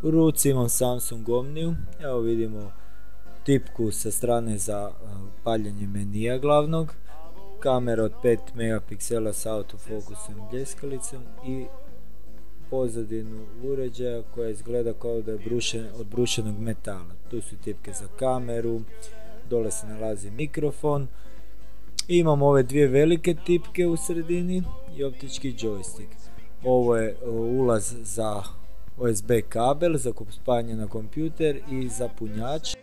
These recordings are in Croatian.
U ruci imam Samsung Omniju, evo vidimo tipku sa strane za paljenje menija glavnog, kamera od 5 megapiksela s autofokusom i bljeskalicom i pozadinu uređaja koja izgleda kao da je od brušenog metala. Tu su tipke za kameru, dole se nalazi mikrofon. Imam ove dvije velike tipke u sredini i optički joystick. Ovo je ulaz za USB kabel za spajanje na kompjuter i za punjač.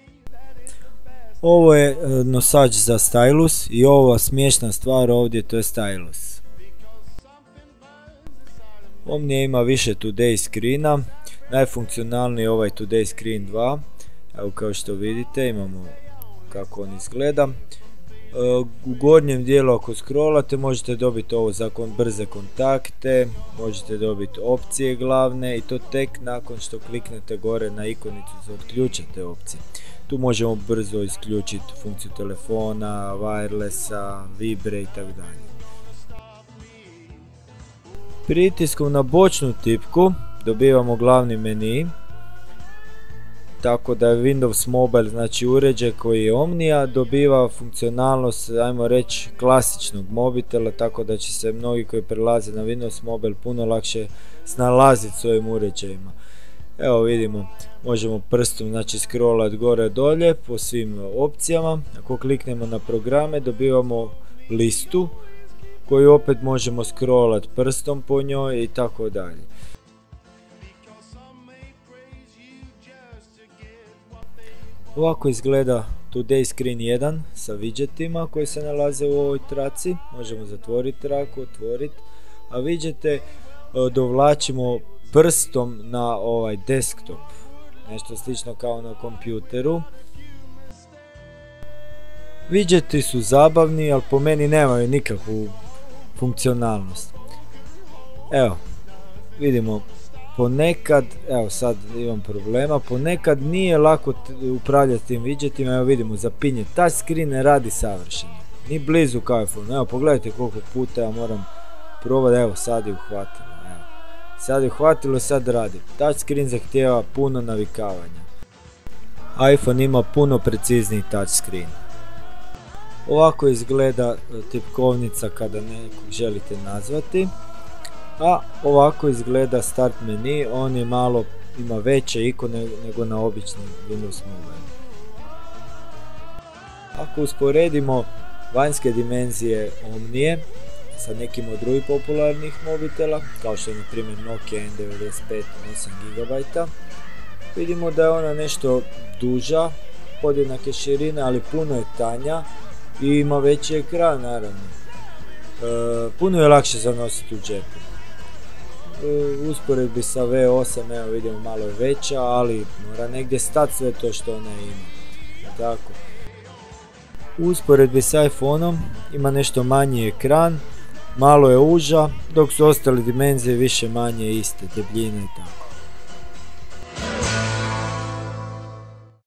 Ovo je nosač za stylus i ova smiješna stvar ovdje, to je stylus. Omnija ima više Today screena, najfunkcionalniji je ovaj Today screen 2. Evo kao što vidite imamo kako on izgleda. U gornjem dijelu ako scrollate možete dobiti ovo za brze kontakte, možete dobiti opcije glavne i to tek nakon što kliknete gore na ikonicu za otključite opcije. Tu možemo brzo isključiti funkciju telefona, wirelessa, vibre itd. Pritiskom na bočnu tipku dobivamo glavni meni, tako da je Windows Mobile, znači uređaj koji je Omnija, dobiva funkcionalnost, ajmo reći, klasičnog mobitela, tako da će se mnogi koji prelaze na Windows Mobile puno lakše snalaziti s ovim uređajima. Evo vidimo, možemo prstom znači scrollat gore dolje po svim opcijama. Ako kliknemo na programe dobivamo listu koju opet možemo scrollat prstom po njoj i tako dalje. Ovako izgleda Today Screen 1 sa widgetima koji se nalaze u ovoj traci. Možemo zatvoriti traku, otvoriti, a widgete dovlačimo prstom na ovaj desktop, nešto slično kao na kompjuteru. Widgeti su zabavni, ali po meni nemaju nikakvu funkcionalnost. Evo, vidimo, ponekad, evo sad imam problema, ponekad nije lako upravljati tim widgetima. Evo vidimo, zapinje, touchscreen ne radi savršeno, ni blizu kao iPhone. Evo pogledajte koliko puta ja moram probati, evo sad je uhvatilo. Sad je uhvatilo, sad radi. Touchscreen zahtijeva puno navikavanja. iPhone ima puno precizniji touchscreen. Ovako izgleda tipkovnica kada nekog želite nazvati. A ovako izgleda start meni, on je malo, ima veće ikone nego na običnom Windows Mobile. Ako usporedimo vanjske dimenzije Omnije sa nekim od drugih popularnih mobitela, kao što je na primjer Nokia N95 8 GB, vidimo da je ona nešto duža, podjednake širine, ali puno je tanja i ima veći ekran naravno. Puno je lakše zanositi u džepu. U usporedbi sa V8 evo vidimo malo je veća, ali mora negdje stati sve to što ona ima. Tako. U usporedbi sa iPhoneom ima nešto manji ekran, malo je uža, dok su ostale dimenzije više manje iste, debljine i tako.